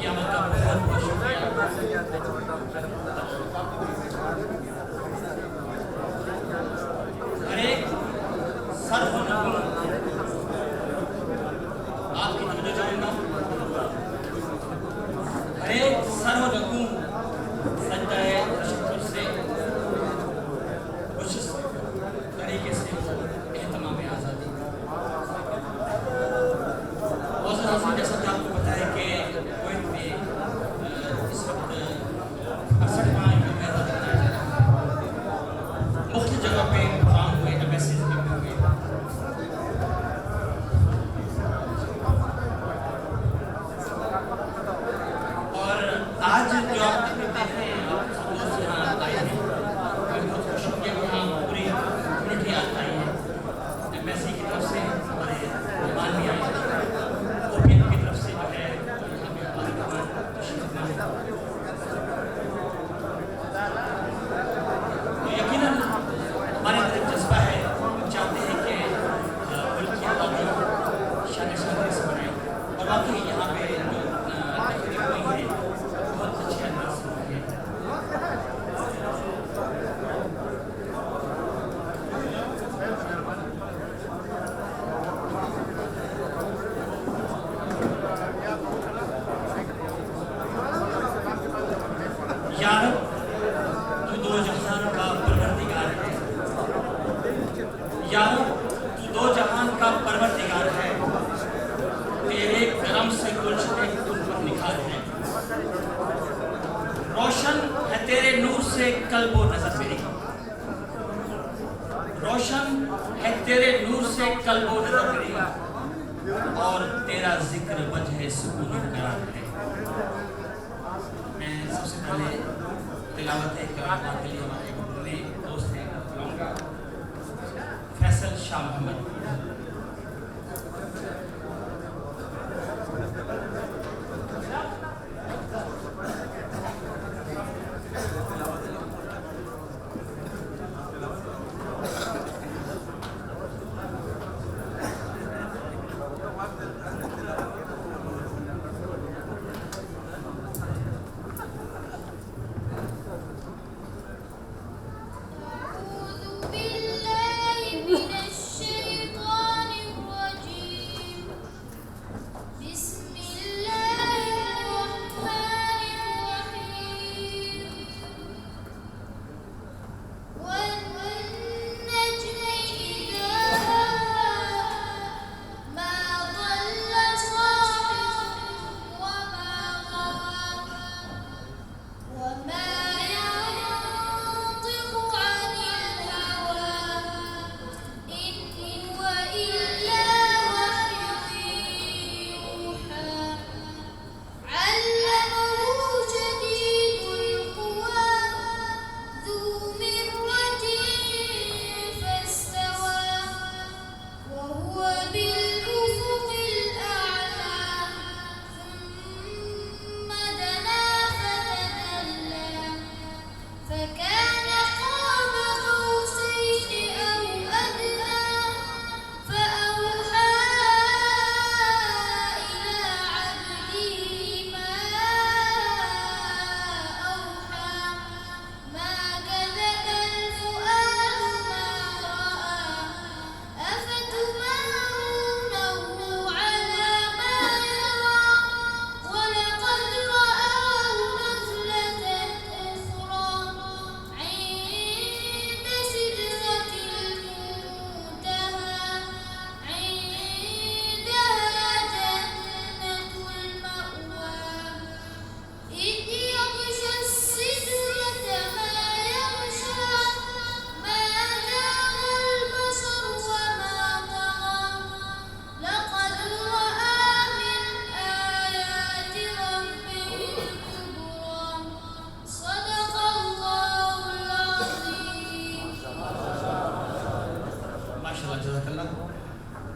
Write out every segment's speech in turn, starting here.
قیامت کا بہت بہت شکریہ۔ ہر ایک سر و نگوں آپ کی توجہ چاہوں گا، ہر ایک سر و نگوں سجدہ تشکر سے کچھ طریقے سے اہتمام آزادی۔ جیسا کہ آپ کو پتا ہے کہ کویت میں اس وقت 68واں یوم آزادی منایا جا رہا ہے، مختلف جگہ پہ پروگرام ہوئے، ایمبیسیز میں ہوئے۔ اور آج جو آپ دیکھ رہے ہیں، آپ سب دوست یہاں آئے ہیں، میں بہت خوش ہوں کہ یہاں پوری کمیونٹی آئی ہے، ایمبیسی کی طرف سے ہمارے مہمان بھی آئے ہیں، یقیناً ہمارے اندر جذبہ ہے، ہم چاہتے ہیں کہ ملک کی عوامی شان شوکت سے بنائیں، اور واقعی یہاں پہ جو تقریب ہوئی ہے بہت اچھے انداز سے ہوئی ہے۔ یا رب تو دو جہان کا پروردگار ہے، یا رب تو دو جہان کا پروردگار ہے، تیرے کرم سے گلشن گل پر نکھار ہے، روشن ہے تیرے نور سے قلب و نظر میری، روشن ہے تیرے نور سے قلب و نظر میری، اور تیرا ذکر وجہ سکون و قرار ہے۔ میں سب سے پہلے تلاوت کلام کے لیے ہمارے اپنے دوست ہیں بلاؤں گا، فیصل شاہ محمد۔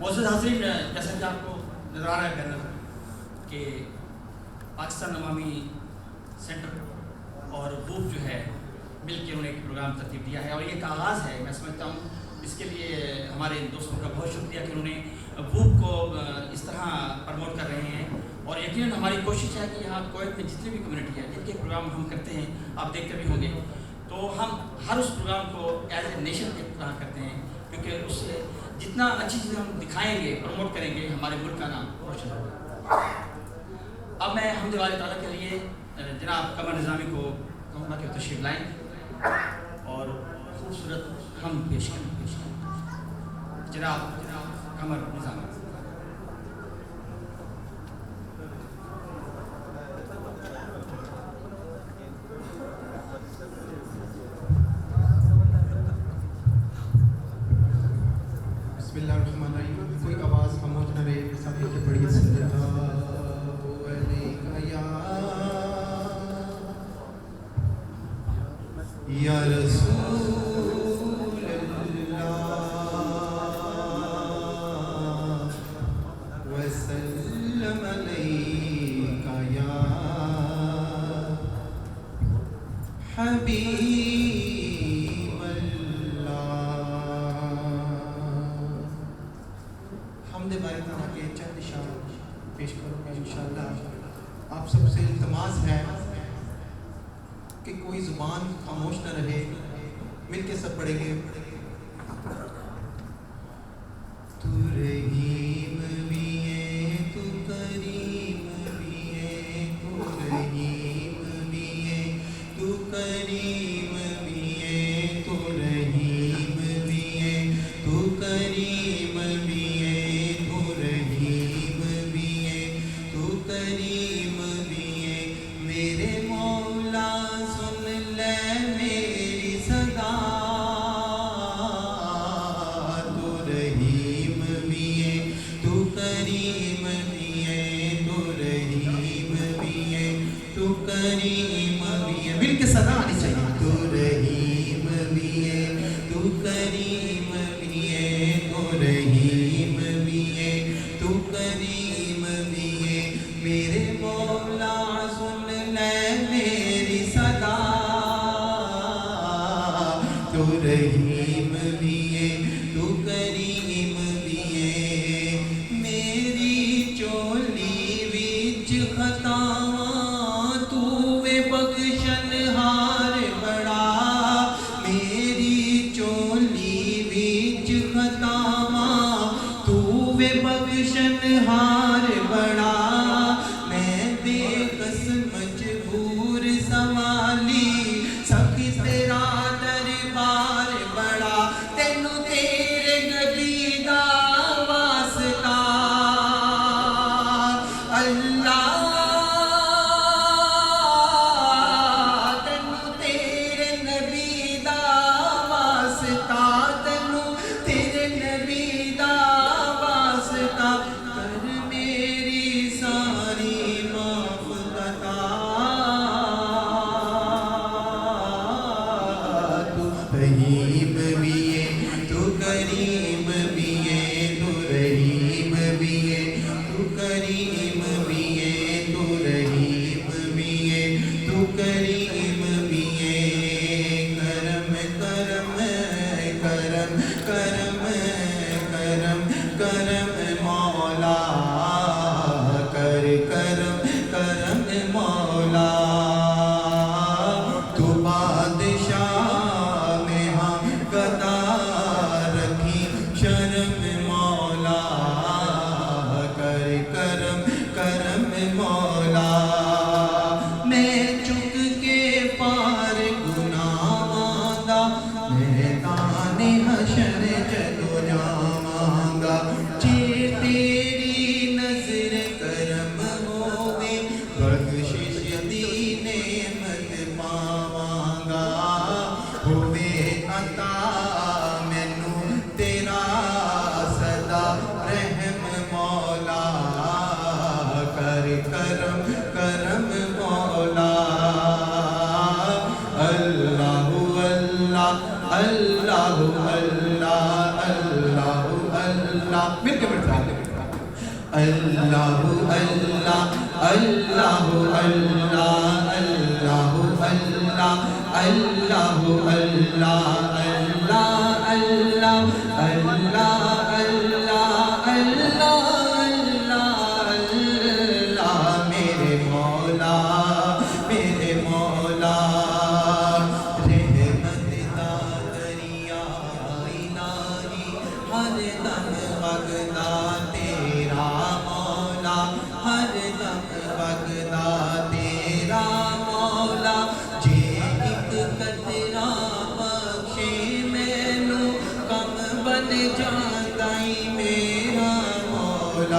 معزز حاضرین، جیسا کہ آپ کو نظر آ رہا ہے بینر کہ پاکستان عوامی سینٹر اور بوپ جو ہے مل کے انہوں نے ایک پروگرام ترتیب دیا ہے، اور یہ ایک آغاز ہے۔ میں سمجھتا ہوں اس کے لیے ہمارے دوستوں کا بہت شکریہ کہ انہوں نے بوپ کو اس طرح پروموٹ کر رہے ہیں، اور یقیناً ہماری کوشش ہے کہ یہاں کویت میں جتنی بھی کمیونٹی ہے جن کے پروگرام ہم کرتے ہیں آپ دیکھتے بھی ہوں گے تو ہم ہر اس پروگرام کو ایز اے نیشن کے طرح کرتے ہیں کیونکہ اس سے جتنا اچھی چیزیں ہم دکھائیں گے پروموٹ کریں گے ہمارے ملک کا نام روشن ہوگا. اب میں حمد والے تعالیٰ کے لیے جناب قمر نظامی کو کہوں گا کہ وہ تشریف لائیں اور خوبصورت ہم پیش کریں. جناب قمر نظامی. بسم اللہ الرحمن الرحیم. کوئی آواز خاموش نہ رہے سب مل کے پڑھیے. صلی اللہ علیہ یا رسول اللہ وسلم علیک یا حبیب باری تعالیٰ کے چند اشارے پیش کروں گا انشاءاللہ. آپ سب سے التماس ہے کہ کوئی زبان خاموش نہ رہے, مل کے سب پڑھیں گے. تو رحیم بھی ہے تو کریم بھی ہے, تو رحیم بھی ہے تو کریم بھی ہے, تو رحیم بھی ہے تو کریم بھی ہے, میرے مولا سن لے میری صدا. تو رحیم بھی ہے تو کریم بھی ہے, تو رحیم بھی ہے تو کریم بھی ہے. مل کے صدا آنی چاہیے. تو رحیم بھی ہے تو کریم بھی ہے, تو رحیم بھی ہے تو کریم بھی ہے. میرے مولا سن لے میری صدا. تو رحیم بھی ہے تو کریم بھی ہے. میری چولی وچ خطاواں تو وے بخشن ہار بڑا. میری چولی وچ خطاواں تو وے بخشن ہار بڑا. میں بے کس مجبور سوالی سب تیرا دربار بڑا. تینوں تیرے نبی دا واسطہ اللہ, تینوں تیرے نبی دا واسطہ, تینوں تیرے نبی دا واسطہ. کر میری ساری معاف عطا. تو رحیم بھی ہے تو کریم بھی ہے, تو رحیم بھی ہے تو کریم بھی ہے, تو رحیم بھی ہے تو کریم بھی ہے. کرم کرم کرم کرم کرم کرم مولا, کر کرم کرم مولا. تو بادشاہ میں ہم گدا رکھی شرم مولا, کر کرم کرم مولا. میں چک کے پار گناہاں دا میدان حشر جدو جاواں گا. جے تیری نظر کرم ہووے بخشش دی نعمت پاواں گا. ہووے عطا مینوں تیرا صدا رحم مولا, کر کرم کرم مولا. اللہ اللہ اللہ اللہ اللہ اللہ. مل کے بیٹھا. اللہ اللہ اللہ اللہ اللہ اللہ اللہ اللہ اللہ اللہ اللہ اللہ اللہ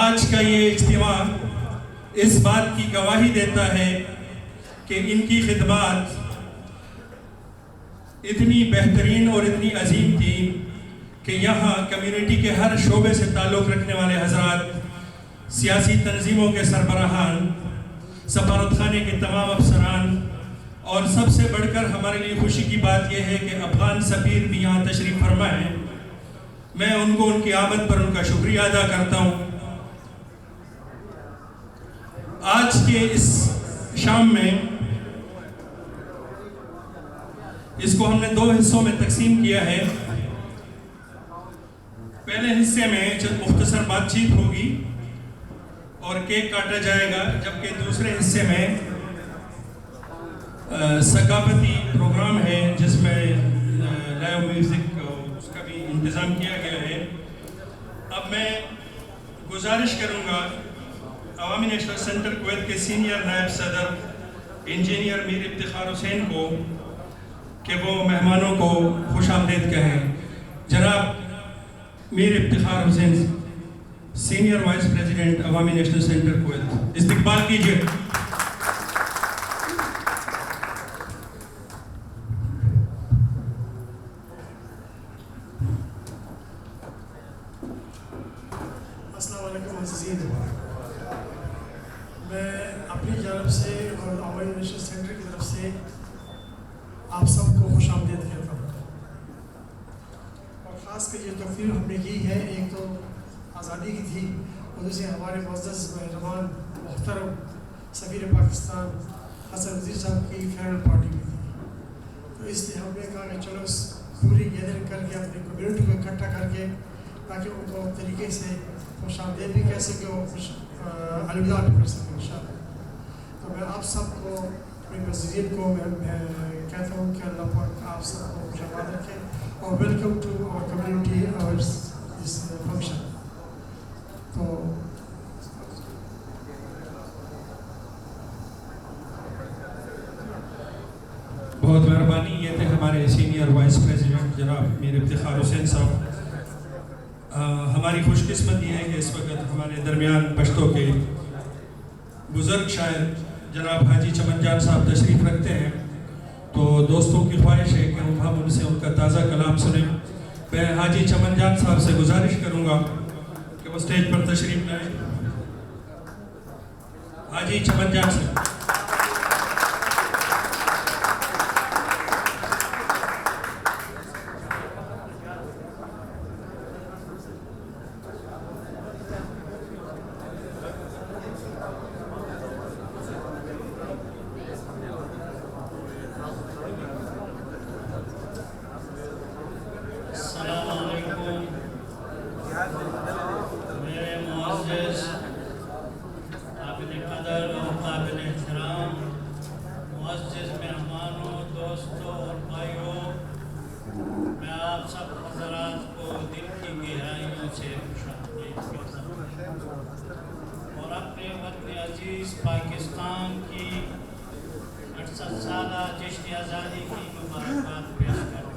آج کا یہ اجتماع اس بات کی گواہی دیتا ہے کہ ان کی خدمات اتنی بہترین اور اتنی عظیم تھی کہ یہاں کمیونٹی کے ہر شعبے سے تعلق رکھنے والے حضرات، سیاسی تنظیموں کے سربراہان، سفارت خانے کے تمام افسران، اور سب سے بڑھ کر ہمارے لیے خوشی کی بات یہ ہے کہ افغان سفیر بھی یہاں تشریف فرما ہے. میں ان کو ان کی آمد پر ان کا شکریہ ادا کرتا ہوں. آج کے اس شام میں اس کو ہم نے 2 حصوں میں تقسیم کیا ہے. پہلے حصے میں چند مختصر بات چیت ہوگی اور کیک کاٹا جائے گا، جبکہ دوسرے حصے میں ثقافتی پروگرام ہے جس میں لائیو میوزک اس کا بھی انتظام کیا گیا ہے. اب میں گزارش کروں گا عوامی نیشنل سینٹر کویت کے سینئر نائب صدر انجینئر میر افتخار حسین کو کہ وہ مہمانوں کو خوش آمدید کہیں. جناب میر افتخار حسین، سینئر وائس پریزیڈنٹ عوامی نیشنل سینٹر کویت، استقبال کیجیے. السلام علیکم عزیزین. میں اپنی جانب سے اور عوامی نیشنل سینٹر کی طرف سے آپ سب کو خوش آمدید کہتا ہوں. اور خاص کر یہ تقریر ہم نے کی ہے، ایک تو آزادی کی تھی اور دوسرے ہمارے معزز مہربان محترم سفیر پاکستان حسن وزیر صاحب کی فیئرول پارٹی بھی تھی. تو اس لیے ہم نے کہا کہ چلو پوری گیدرنگ کر کے اپنی کمیونٹی کو اکٹھا کر کے تاکہ ان کو طریقے سے خوش آمدید بھی کہہ سکے اور خوش الوداع بھی کر سکے انشاءاللہ. تو میں آپ سب کو اپنے وزیرین کو میں کہتا ہوں کہ اللہ پاک آپ سب کو خوش آمدید رکھے اور ویلکم ٹو آور کمیونٹی اور اس فنکشن. تو بہت مہربانی. یہ تھے ہمارے سینئر وائس پریزیڈنٹ جناب میر افتخار حسین صاحب. ہماری خوش قسمتی ہے کہ اس وقت ہمارے درمیان پشتوں کے بزرگ شاعر جناب حاجی چمن جان صاحب تشریف رکھتے ہیں. تو دوستوں کی خواہش ہے کہ ہم ان سے ان کا تازہ کلام سنیں. میں حاجی چمن جان صاحب سے گزارش کروں گا کہ وہ اسٹیج پر تشریف لائیں. حاجی چمن جان صاحب. السلام علیکم میرے معزز قابل قدر اور قابل احترام معزز مہمانوں، دوستوں اور بھائیوں، میں آپ سب حضرات کو دل کی گہرائیوں سے خوش آمدید کہتا ہوں اور اپنے وطن عزیز پاکستان کی 68 سالہ جشن آزادی کی مبارکباد پیش کرتا ہوں.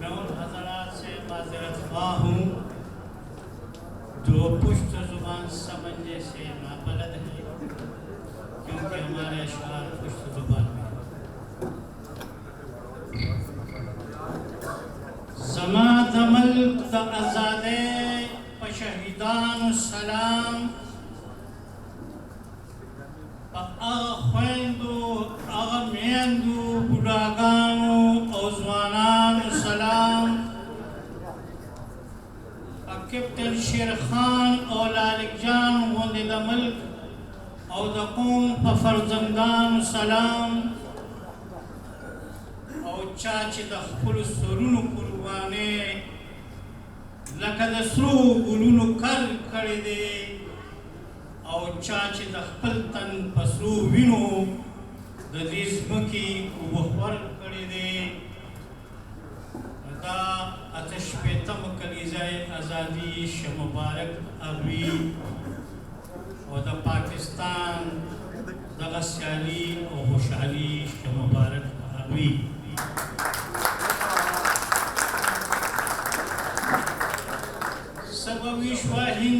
میں ان حضرات سے معذرت خواہ ہوں جو پشت زبان سمجھنے سے نابلد ہیں، کیونکہ ہمارے اشعار پشت زبان میں زما دمل دا ازادے پشہیدان سلام پا اغا خویندو اغا میندو بڑاگانو او زوانانو سلام پا کپتن شیر خان او لالک جان غوندی دا ملک او دا قوم پا فرزندانو سلام او چاچی دا خپل سرونو قربانے لکه د سرو ګلونو کر کړی دی او چا چې د خپل تن په سرو وینو د دې ځمکې وخور کړی دی. دا اته شپېتم کلیزه ازادي شه مبارک اغوي او د پاکستان دغه سیالي او خوشحالي شه مبارک اغوي. سبوی شوا هند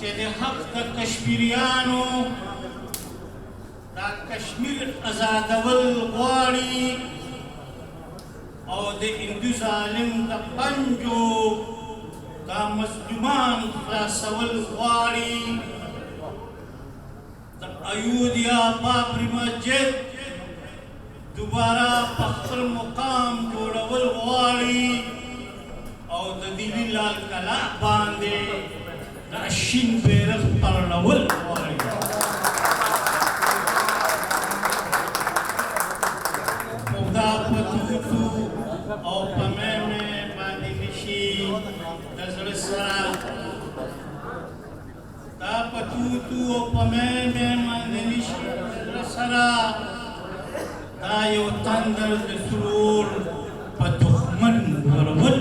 چه حق دا کشمیریانو دا کشمیر ازادول غواړي او د هندو ظالم د پنجو دا مظلومان خلاصول غواړي د ایودھیا بابری مسجد دوباره په خپل مقام جوړول غواړي او د دلی لال کلا باندې دا شین بیرغ پرلول غواړي خدا په توتو او په مېمې باندې نشي د زړه سره دا په توتو او په مېمې باندې نشي د زړه سره دا یو تندر د سرور په دښمن ورول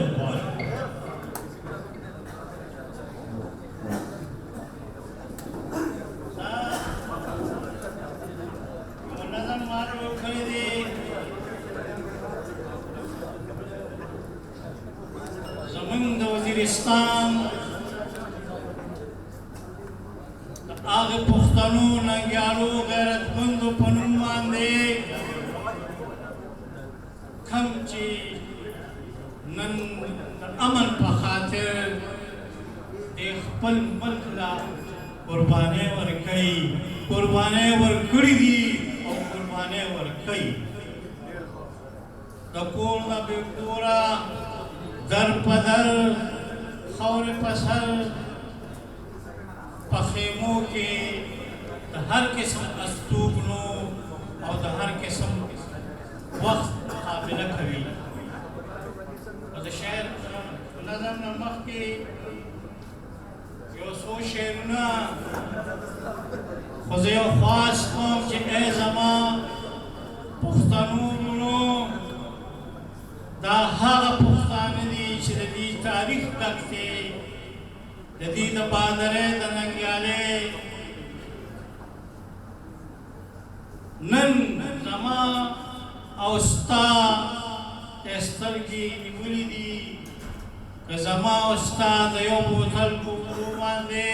وزیرستان آغا پختنو ننگیالو غیرتمندو پنون مانده کم چی نن امن پا خاطر ایک پل ملک لا قربانے ورکی قربانے ورکڑی دی او قربانے ورکی دکور دا بیکورا در پدر خور پسر پخیمو کے ہر قسم استوگنو اور ہر قسم وقت قابل کبھی اور شہر نظم نمخ کے یو سو شہرنا خوزیو خواست قوم چے اے زمان پختنونو دا هغه پښتانه دي چې د دې تاریخ ډک دی د دې د بادرې د ننګیالې نن زما او ستا سترګې نیولې دي که زما او ستا د یو بوتل په اوبو باندې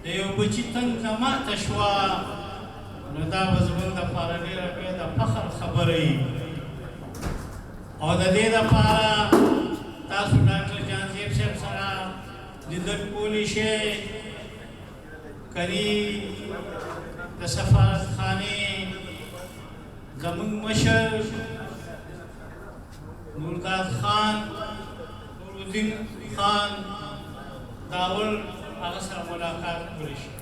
د یو بچي تنګ ماته شوه نو دا به زموږ دپاره ډېره بیا د فخر خبره وي اور دے دا پارا تاسو ڈاکٹر جانزیب صاحب سرا لیدر کولی شے کری دا سفارت خانے زمون مشر نورداد خان نورالدین خان داول آغا سر ملاقات کولی شے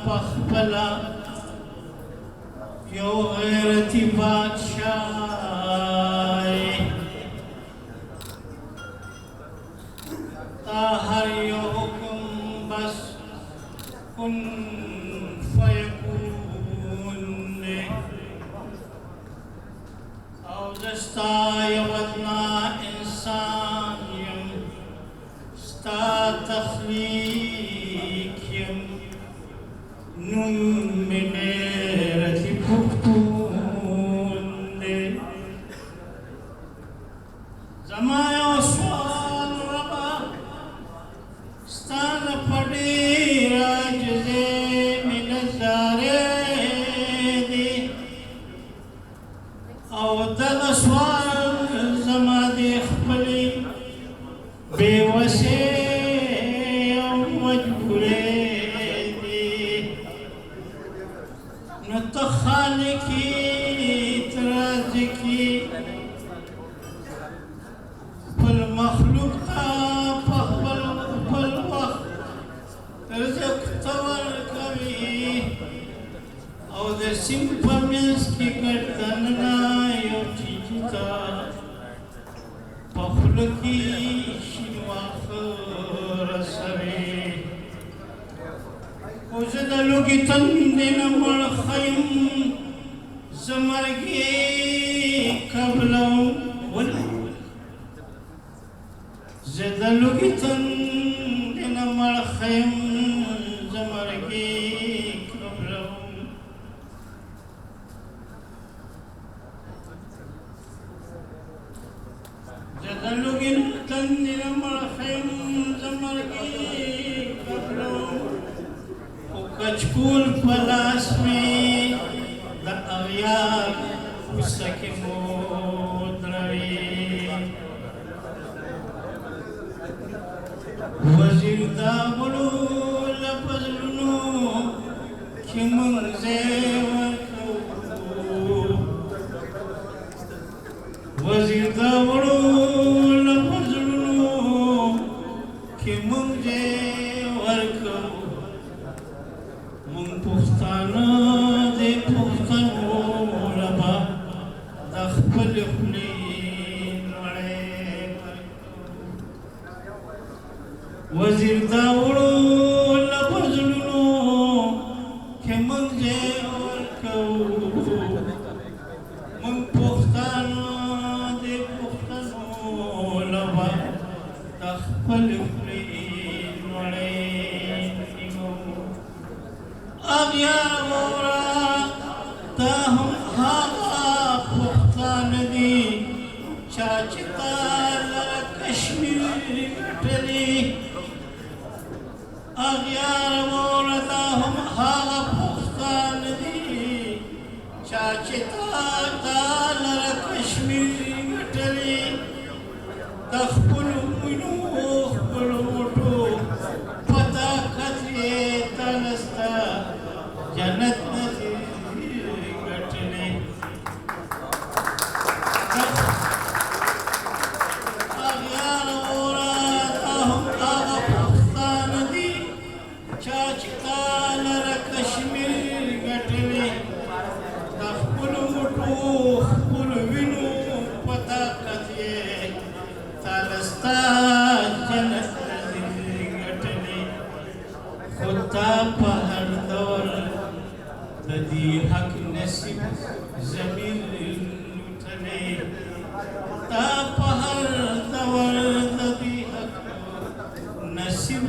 پخپلا یو غیرتی بادشاہی تا ہر یو حکم بس کن فیکون او دستا یودنا انسان یم ستا تخلیق یم نون میں رتی پختون دے زمایو سوال ربا ستان پڑی راج دے نتخالكي ترازكي فالمخلوق تابخبل بالوقت رزق توركوي او د سیمپمنس کی گردننا یو چیجتا پخلکی شنواخ رسوي وزدلو کی تندن مرخیم زمرگی قبلو زدلو کی تندن مرخیم زمرگی قبلو زدلو کی تندن مرخیم زمرگی قبلو کچکول پلاس میں دا اغیار اسکی مودروی وزیر دا بلو لپزلنو کی منزے ورکو وزیر دا بلو لپزلنو کی منزے ورکو من پختانا دے پختانو لبا دخپل خلین وڑے وزیر داوڑو لبزلنو کہ من جے ورکو من پختانا دے پختانو لبا دخپل خلین وڑے اغیار مورا تاہم ہاگا پختان دی چاچتا لکشمیر گٹلی اغیار مورا تاہم ہاگا پختان دی چاچتا لکشمیر گٹلی تخبل منو خبل مٹو پتا کتلی تنستا جنت نتی گٹلی اغیار مورا تاہم آغا پختان دی چاچتا لر کشمیر گٹلی تخبل مٹو خبل وینو پتا کتلی تنستا جنت نتی گٹلی خودتا پہر دور تدی حق نصیب زمین لٹھنے تا پہر دور تدی حق نصیب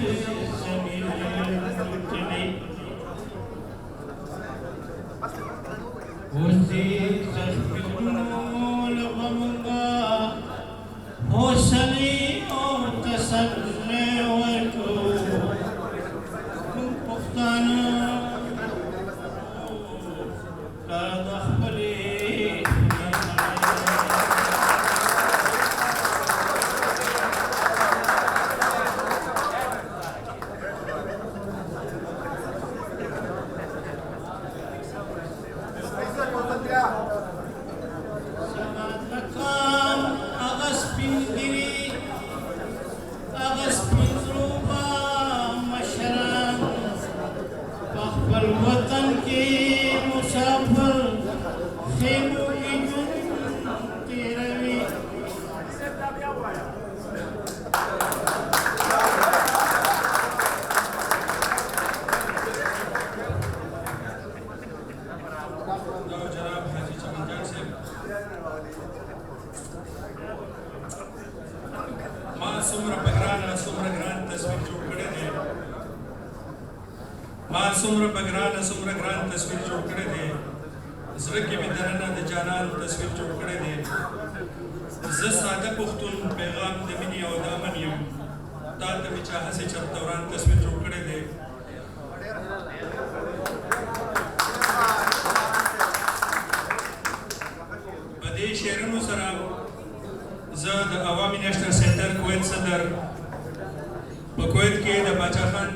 زمین لٹھنے ہوتی تخبرون لبمنگا حوصلی اور تسلے ورکو پختانا کارد اخبری سمات مقام اغس پنگری اغس پنگروبا مشران پخبر وطن کے مسافر خیموں کی جن تیروی جناب حاجی چمن جان سے ماں سمر بگرانا سمر گران تصویر جوڑ کڑے دے ماں سمر بگرانا سمر گران تصویر جوڑ کڑے دے زرکی میں درنہ دے جانان تصویر جوڑ کڑے دے زس سادہ پختون پیغام دے منی او دامن یم تال دے چاہا سے چر دوران تصویر جوڑ کڑے دے بدے شیرنو سرا زد عوامی نیشنل سینٹر کویت صدر کویت کے دا باچا Khan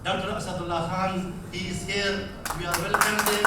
Dr. Asadullah Khan, he is here. We are welcoming him.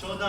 14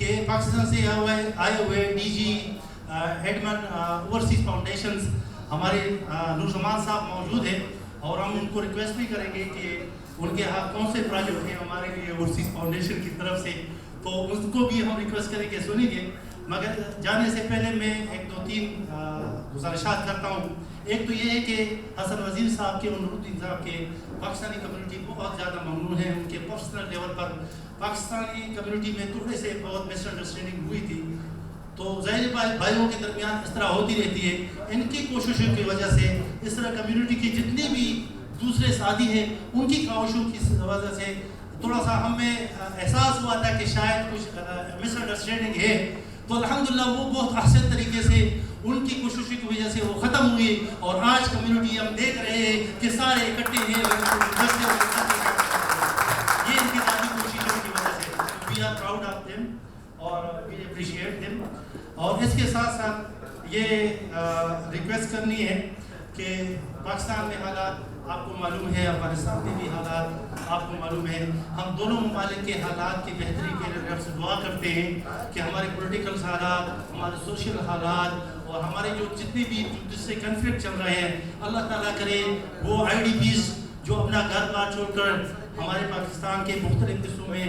کہ پاکستان سے آئے ہوئے DG ایڈمن اوورسیز فاؤنڈیشنز ہمارے نورزمان صاحب موجود ہیں اور ہم ان کو ریکویسٹ بھی کریں گے کہ ان کے ہاں کون سے پروجیکٹ ہیں ہمارے لیے اوورسیز فاؤنڈیشن کی طرف سے، تو ان کو بھی ہم ریکویسٹ کریں گے سنیں گے. مگر جانے سے پہلے میں ایک دو تین گزارشات کرتا ہوں. ایک تو یہ ہے کہ حسن وزیر صاحب کے اور نور الدین صاحب کے پاکستانی کمیونٹی بہت زیادہ ممنون ہے. ان کے پرسنل لیول پر پاکستانی کمیونٹی میں تھوڑے سے بہت مس انڈرسٹینڈنگ ہوئی تھی، تو ظاہر بھائیوں کے درمیان اس طرح ہوتی رہتی ہے. ان کی کوششوں کی وجہ سے اس طرح کمیونٹی کے جتنے بھی دوسرے ساتھی ہیں ان کی کاوشوں کی وجہ سے تھوڑا سا ہمیں احساس ہوا تھا کہ شاید کچھ مس انڈرسٹینڈنگ ہے، تو الحمدللہ وہ بہت احسن طریقے سے ان کی کوششوں کی وجہ سے وہ ختم ہوئی اور آج کمیونٹی ہم دیکھ رہے ہیں کہ سارے اکٹھے ہیں. یہ ان کی ذاتی کوششوں کی وجہ سے we are proud of them اور وی اپریشیٹ دیم. اور اس کے ساتھ ساتھ یہ ریکویسٹ کرنی ہے کہ پاکستان میں حالات آپ کو معلوم ہے، افغانستان کے بھی حالات آپ کو معلوم ہے. ہم دونوں ممالک کے حالات کی بہتری کے لیے رب سے دعا کرتے ہیں کہ ہمارے پولیٹیکل حالات، ہمارے سوشل حالات اور ہمارے جو جتنے بھی جس سے کنفلکٹ چل رہے ہیں، اللہ تعالیٰ کرے وہ IDPs جو اپنا گھر بار چھوڑ کر ہمارے پاکستان کے مختلف حصوں میں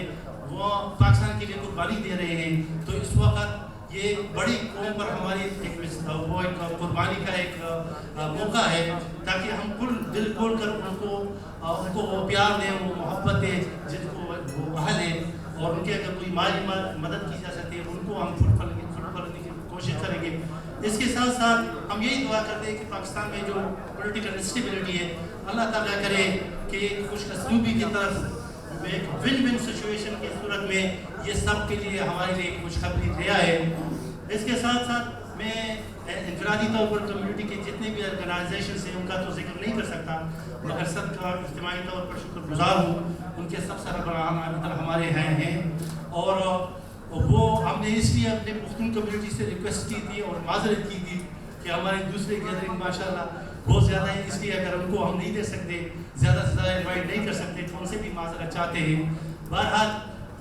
وہ پاکستان کے لیے قربانی دے رہے ہیں، تو اس وقت یہ بڑی قوم پر ہماری ایک قربانی کا ایک موقع ہے تاکہ ہم کل دل کھول کر ان کو وہ پیار دیں، وہ محبت دیں جن کو وہ اہل ہے، اور ان کے اگر کوئی مالی مدد کی جا سکتی ہے ان کو ہم فلفل کی کوشش کریں گے. اس کے ساتھ ساتھ ہم یہی دعا کرتے ہیں کہ پاکستان میں جو پولیٹیکل انسٹیبلٹی ہے اللہ تعالیٰ کرے کہ خوش اسلوبی کی طرف ایک ون ون سچویشن کی صورت میں یہ سب کے لیے ہمارے لیے خوشخبری دیا ہے. اس کے ساتھ ساتھ میں انفرادی طور پر کمیونٹی کے جتنے بھی آرگنائزیشنس ہیں ان کا تو ذکر نہیں کر سکتا، مگر سب کا اجتماعی طور پر شکر گزار ہوں. ان کے سب سربراہان ابھی ہمارے ہیں اور وہ ہم نے اس لیے اپنے پختون کمیونٹی سے ریکویسٹ کی تھی اور معذرت کی تھی کہ ہمارے دوسرے گیدرنگ ماشاءاللہ بہت زیادہ ہے، اس لیے اگر ان کو ہم نہیں دے سکتے، زیادہ سے زیادہ انوائٹ نہیں کر سکتے، تو ان سے بھی معذرت چاہتے ہیں. بہرحال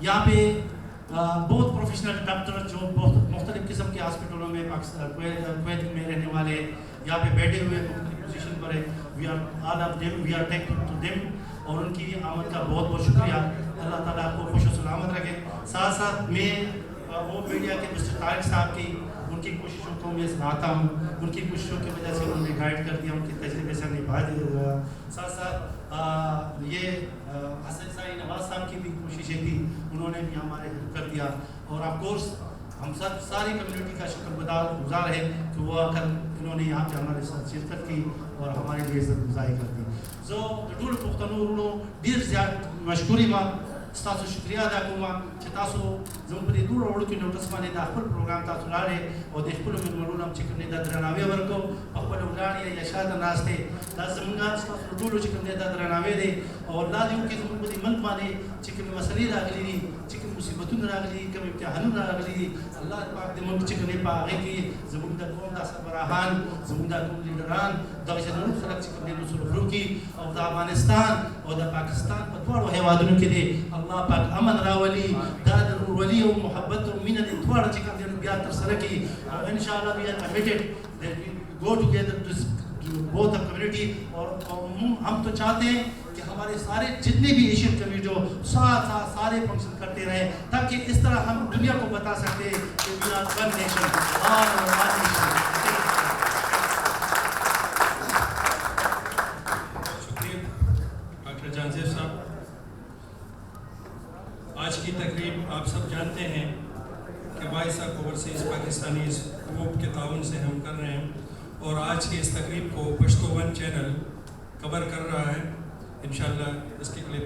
یہاں پہ بہت پروفیشنل ڈاکٹر جو بہت مختلف قسم کے ہاسپٹلوں میں کویت میں رہنے والے یہاں پہ بیٹھے ہوئے مختلف پوزیشن پر ہے. We are all of them, we are thankful to them, اور ان کی آمد کا بہت بہت شکریہ. اللہ تعالیٰ آپ کو خوش و سلامت رکھے. ساتھ ساتھ میں وہ میڈیا کے مسٹر طارق صاحب کی ان کی کوششوں کو میں سراہتا ہوں. ان کی کوششوں کی وجہ سے انہوں نے گائیڈ کر دیا، ان کے تجربے سے نبھا دیا. ساتھ ساتھ یہ حسن سائی نواز صاحب کی بھی کوششیں تھیں، انہوں نے بھی ہمارے ہیلپ کر دیا. اور آف کورس ہم سب ساری کمیونٹی کا شکر گزار ہے کہ وہ آ کر انہوں نے یہاں پہ ہمارے ساتھ شرکت کی اور ہمارے لیے عزت گزاری کر دی. زه د ټولو پښتنو وروڼو ډېر زیات مشکور یم، ستاسو شکریہ ادا کوم چې تاسو زموږ په دې دومره وړو کې نوټس باندې دا خپل پروګرام تاسو لاړې او د خپلو مېلمنو هم چې کوم دی دا درناوی ورکړو، په خپله ولاړې یا شاته ناست دی. دا زموږ ستاسو ټولو چې کوم دی دا درناوی دی او الله دې وکړي زموږ په دې ملک باندې چې کومې مسلې راغلي دي، چې کوم مصیبتونه راغلي دي، کوم امتحانونه راغلي دي، الله پاک دې موږ چې کوم دی په هغې کې زموږ د قوم دا سربراهان، زموږ دا قوم لیډران، دغسې نور خلک چې کوم دی نصر وکړي او د افغانستان او د پاکستان په دواړو هېوادونو کې دی الله پاک امن راولي، دا د ورورولي او محبت او مینه دې دواړه چې کوم دی بیا ترسره کړي. او انشاءالله we are committed that we go together to both of community. اور ہم تو چاہتے ہیں کہ ہمارے سارے جتنے بھی ایشین کمیونٹی ہو ساتھ ساتھ سارے فنکشن کرتے رہیں تاکہ اس طرح ہم دنیا کو بتا سکتے ہیں کہ وی آر ون نیشن اور ون نیشن. جانزیب صاحب، آج کی تقریب آپ سب جانتے ہیں کہ voice of overseas Pakistani group کے تعاون سے ہم کر رہے ہیں اور آج کی اس تقریب کو پشتو ون چینل کور کر رہا ہے. انشاءاللہ اس کی کلپ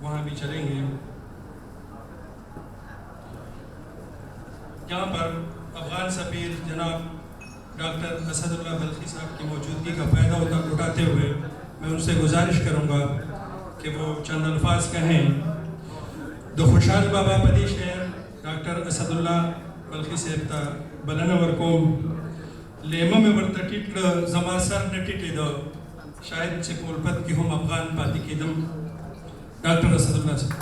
وہاں بھی چلیں گے. یہاں پر افغان سفیر جناب ڈاکٹر اسد اللہ بلخی صاحب کی موجودگی کا فائدہ اٹھاتے ہوئے میں ان سے گزارش کروں گا کہ وہ چند الفاظ کہیں. دو خوشحال بابا پدی شہر ڈاکٹر اسد اللہ بلخی صاحب تا بلنه ورکوم لیمه مې ورته ټیټ کړه زما سر نه ټیټېده شاید چې په الفت کې هم افغان پاتې کېدم. ډاکټر اسد الله صاحب.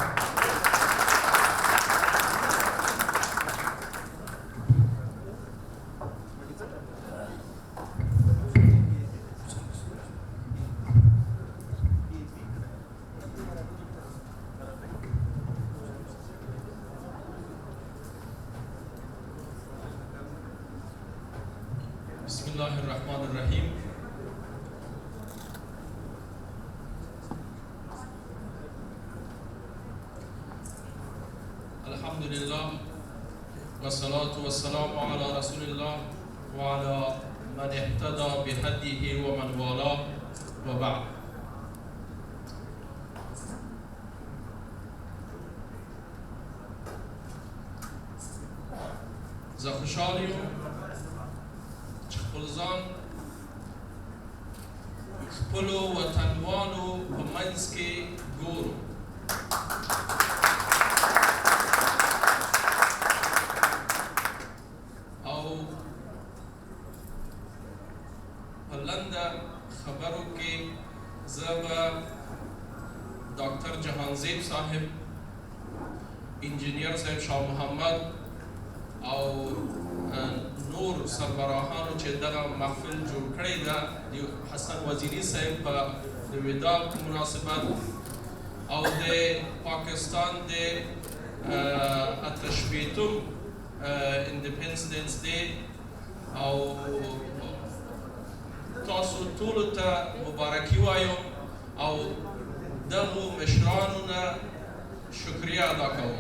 بسم الله الرحمن الرحيم. الحمد لله والصلاة والسلام على رسول الله وعلى من اهتدى بهديه ومن والاه وبعد. زه خوشحال یم چې خپل ځان خپلو وطنوالو په منځ کې ګورو. او په لنډه خبرو کې زه به ډاکټر جهانزیب صاحب، انجینیر صاحب شاه محمد او نور سربراهانو چې دغه محفل جوړ کړی ده، د حسن وزیری صاحب په د وداع په مناسبت او د پاکستان د اتشپیتم انډیپندنس ډے او تاسو ټولو ته مبارکي وایم او دغو مشرانو نه شکریه ادا کوم.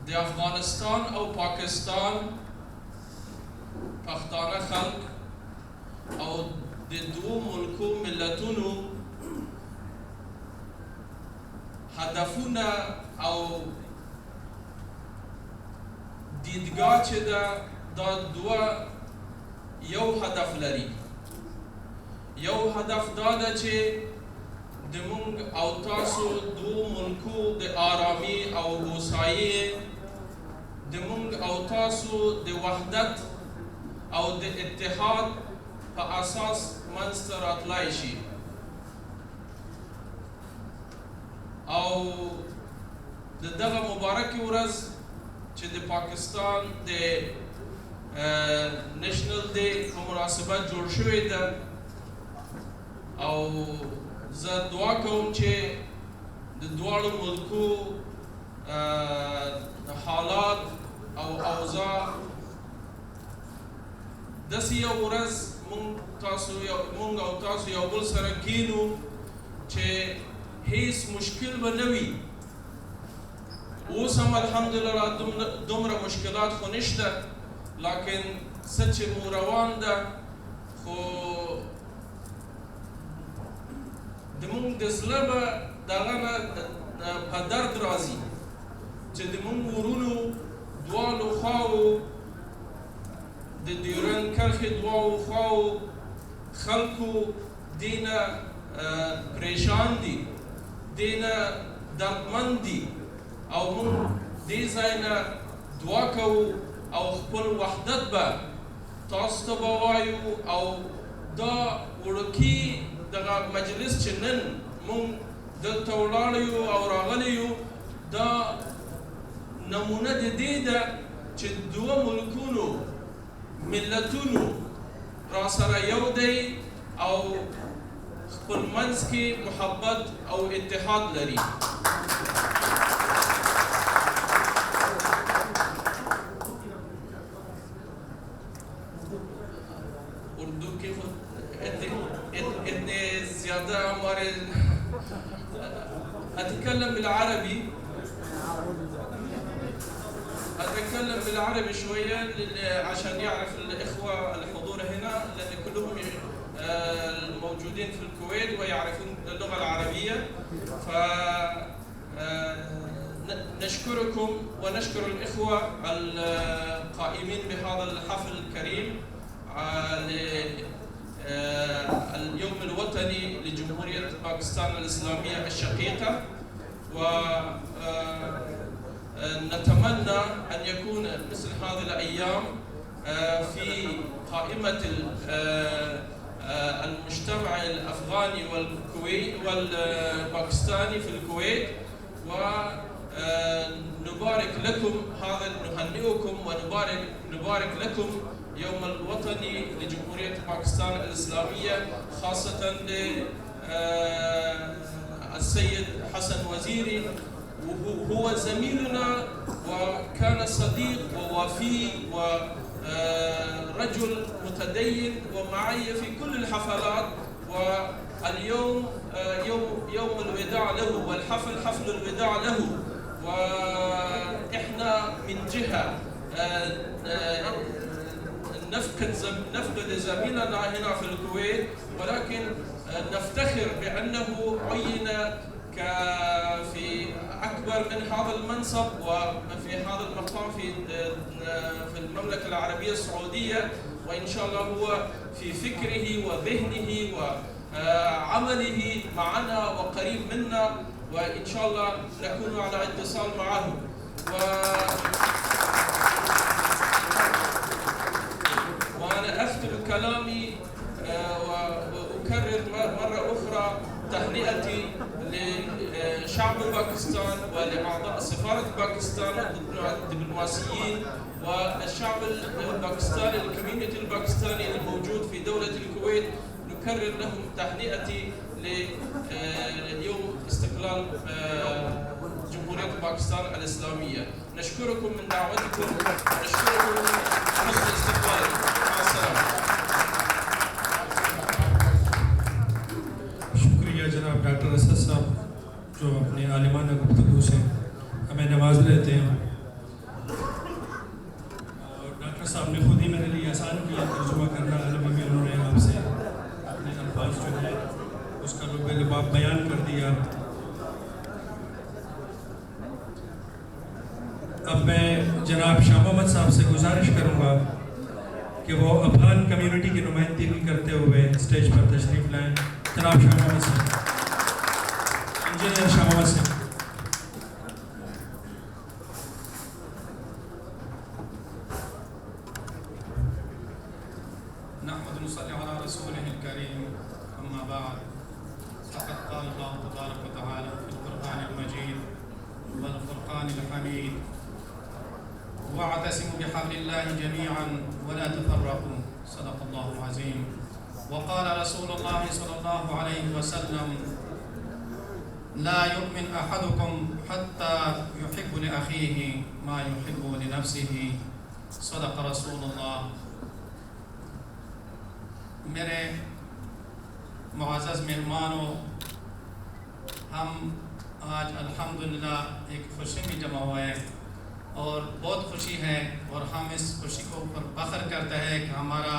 د افغانستان او پاکستان پښتانه خلق او د دوو ملکو ملتونو هدفونه او دیدګاه چې ده دا دوه یو هدف لري. یو هدف دا ده چې د مونږ او تاسو دوو ملکو د آرامي او هوسایي، د مونږ او تاسو د وحدت او د اتحاد په اساس منځته راتلای شي. او د دغه مبارکې ورځ چې د پاکستان د نیشنل ډے په مناسبت جوړ شوې ده، او زه دعا کوم چې د دواړو ملکو حالات او اوضاع داسې یو ورځ مونږ او تاسو یو بل سره کینو چې هیڅ مشکل به نه وي. اوس هم الحمدلله دومره مشکلات خو نشته، لیکن څه چې مو روان ده خو د مونږ د زړه به دغه نه په درد راځي چې د مونږ ورونو دواړو خواو د ډیورنډ کرښې دواړو خواو خلکو دې نه پریشان دي، دې نه دردمند دي، او مونږ دې ځای نه دعا کوو او خپل وحدت به تاسو ته به وایو. او دا وړوکي دغه مجلس چې نن مونږ دلته ولاړ یو او راغلی یو، دا نمونه د دې ده چې دوه ملکونو ملتونو را سره یو دی او خپل منځ کې محبت او اتحاد لري. اردو کې خود اتنے زیادہ ہمارے اتكلم بالعربي شويه عشان يعرف الاخوه الحضور هنا، لان كلهم الموجودين في الكويت ويعرفون اللغه العربيه. فنشكركم ونشكر الاخوه القائمين بهذا الحفل الكريم اليوم الوطني لجمهورية باكستان الإسلامية الشقيقة، ونتمنى أن يكون مثل هذه الأيام في قائمة المجتمع الأفغاني والباكستاني في الكويت، ونبارك لكم هذا، نهنئكم ونبارك لكم يوم الوطني لجمهورية باكستان الإسلامية، خاصة للسيد حسن وزيري، وهو زميلنا وكان صديق ووفي ورجل متدين ومعي في كل الحفلات. واليوم يوم الوداع له، والحفل حفل الوداع له. وإحنا من جهة نفقد زميلنا هنا في الكويت، ولكن نفتخر بأنه عين في أكبر من هذا المنصب وفي هذا المقام في المملكة العربية السعودية. وإن شاء الله هو في فكره وذهنه وعمله معنا وقريب منا، وإن شاء الله نكون على اتصال معه. وأنا أختم كلامي وأكرر مرة أخرى تهنئتي لشعب باكستان ولأعضاء سفارة باكستان والدبلوماسيين والشعب الباكستاني، الكوميونتي الباكستاني الموجود في دولة الكويت. نكرر لهم تهنئتي ليوم استقلال جمهورية باكستان الإسلامية. نشكركم من دعوتكم ونشكركم حسن استقبالكم. مع السلامة. شکریہ جناب ڈاکٹر اسد صاحب جو اپنے عالمانہ گفتگو سے ہمیں نواز لیتے ہیں. اور ڈاکٹر صاحب نے خود ہی میرے لیے آسان کیا ترجمہ کرنا عربی میں. انہوں نے آپ سے اپنے الفاظ جو ہے اس کا لب لباب بیان کر دیا. اب میں جناب شاہ محمد صاحب سے گزارش کروں گا کہ وہ افغان کمیونٹی کی نمائندگی کرتے ہوئے اسٹیج پر تشریف لائیں. جناب شاہ محمد صاحب، انجینئر شاہ محمد صاحب. نحمد ونصلي على رسوله الكريم، أما بعد، فقد قال الله تبارك وتعالى في القرآن المجيد والفرقان الحميد: واعتصموا بحبل الله جميعا ولا تفرقوا. صدق الله العظيم. وقال رسول الله صلى الله عليه وسلم: لا يؤمن أحدكم حتى يحب لأخيه ما يحب لنفسه. صدق رسول الله. میرے معزز مہمانوں، ہم آج الحمدللہ ایک خوشی میں جمع ہوئے ہیں اور بہت خوشی ہے، اور ہم اس خوشی کو پر فخر کرتے ہیں کہ ہمارا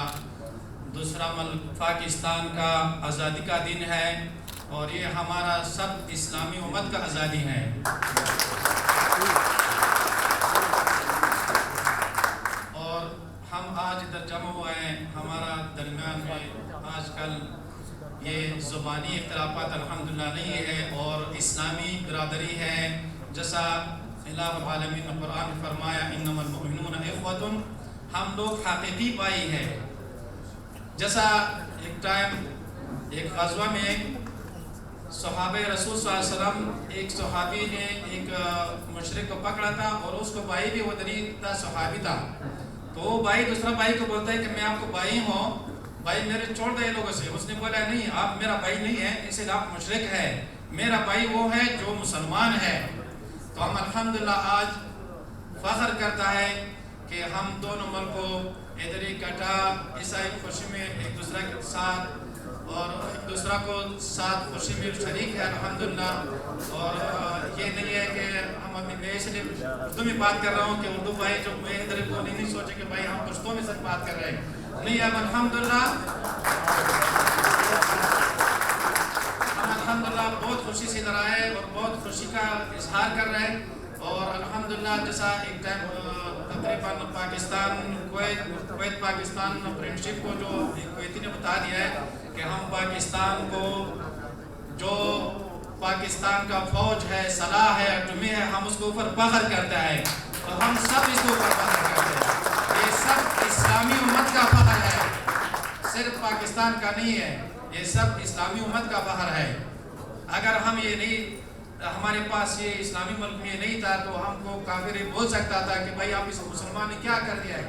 دوسرا ملک پاکستان کا آزادی کا دن ہے، اور یہ ہمارا سب اسلامی امت کا آزادی ہے. اور ہم آج ادھر جمع ہوئے ہیں. ہمارا درمیان میں آج کل یہ زبانی اختلافات الحمدللہ نہیں ہے، اور اسلامی برادری ہے. جیسا الہ العالمین نے قرآن میں فرمایا: انما المؤمنون اخوۃ. ہم لوگ حقیقی بھائی ہیں. جیسا ایک ٹائم ایک غزوہ میں صحابہ رسول صلی اللہ علیہ وسلم، ایک صحابی نے ایک مشرک کو پکڑا تھا، اور اس کو بھائی بھی ودنی تھا، صحابی تھا. تو وہ بھائی دوسرا بھائی کو بولتا ہے کہ میں آپ کو بھائی ہوں، بھائی میرے چھوڑ دے لوگوں سے. اس نے بولا نہیں، آپ میرا بھائی نہیں ہے، اس لیے آپ مشرک ہے. میرا بھائی وہ ہے جو مسلمان ہے. تو ہم الحمدللہ آج فخر کرتا ہے کہ ہم دونوں ملکوں ادھر اکٹھا عیسائی خوشی میں ایک دوسرے کے ساتھ، اور ایک دوسرا کو ساتھ خوشی میں شریک ہے الحمدللہ. اور یہ نہیں ہے کہ ہم ابھی میں اس لیے اردو میں بات کر رہا ہوں کہ اردو بھائی جو میں ادھر کو نہیں سوچے کہ بھائی ہم پشتوں میں سب بات کر رہے ہیں. نہیں، ہم الحمدللہ بہت خوشی سے ادھر آئے اور بہت خوشی کا اظہار کر رہے ہیں. اور الحمدللہ جیسا ایک ٹائم تقریباً پاکستان کویت پاکستان فرینڈشپ کو جو کویتی نے بتا دیا ہے کہ ہم پاکستان کو جو پاکستان کا فوج ہے، صلاح ہے، ایٹمی ہے، ہم اس کے اوپر فخر کرتے ہیں. تو ہم سب اس کے اوپر فخر کرتے ہیں. یہ سب اسلامی امت کا فخر ہے، صرف پاکستان کا نہیں ہے. یہ سب اسلامی امت کا فخر ہے. اگر ہم یہ نہیں، ہمارے پاس یہ اسلامی ملک میں نہیں تھا تو ہم کو کافر بول سکتا تھا کہ بھائی آپ اس مسلمان نے کیا کر دیا ہے.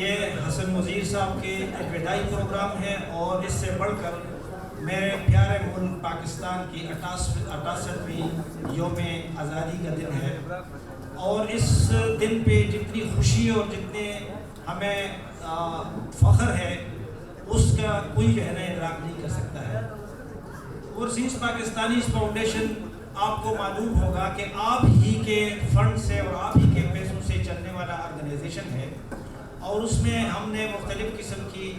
یہ حسن وزیر صاحب کے ابتدائی پروگرام ہے اور اس سے بڑھ کر میرے پیارے ملک پاکستان کی 68ویں یوم آزادی کا دن ہے، اور اس دن پہ جتنی خوشی اور جتنے ہمیں فخر ہے اس کا کوئی جو ہے نا ادراک نہیں کر سکتا ہے۔ اوورسیز پاکستانیز فاؤنڈیشن آپ کو معلوم ہوگا کہ آپ ہی کے فنڈ سے اور آپ ہی کے پیسوں سے چلنے والا آرگنائزیشن ہے، اور اس میں ہم نے مختلف قسم کی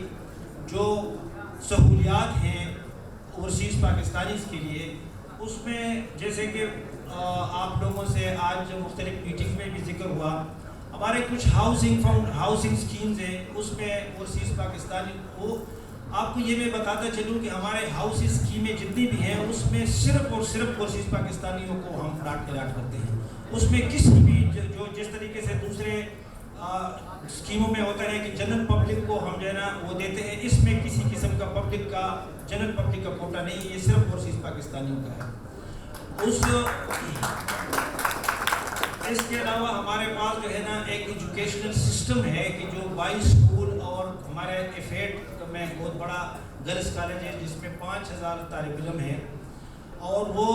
جو سہولیات ہیں اوورسیز پاکستانیز کے لیے، اس میں جیسے کہ آپ لوگوں سے آج مختلف میٹنگ میں بھی ذکر ہوا، ہمارے کچھ ہاؤسنگ سکیمز ہیں، اس میں اوورسیز پاکستانی کو آپ کو یہ میں بتاتا چلوں کہ ہمارے ہاؤس اسکیمیں جتنی بھی ہیں اس میں صرف اور صرف اوورسیز پاکستانیوں کو ہم الاٹ کرتے ہیں۔ اس میں کسی بھی جو جس طریقے سے دوسرے اسکیموں میں ہوتا ہے کہ جنرل پبلک کو ہم جو ہے نا وہ دیتے ہیں، اس میں کسی قسم کا جنرل پبلک کا کوٹا نہیں ہے، یہ صرف اوورسیز پاکستانیوں کا ہے۔ اس کے علاوہ ہمارے پاس جو ہے نا ایک ایجوکیشنل سسٹم ہے کہ جو 22 اسکول اور ہمارے ایفیٹ میں بہت بڑا گرلز کالج ہے جس میں 5000 طالب علم ہیں، اور وہ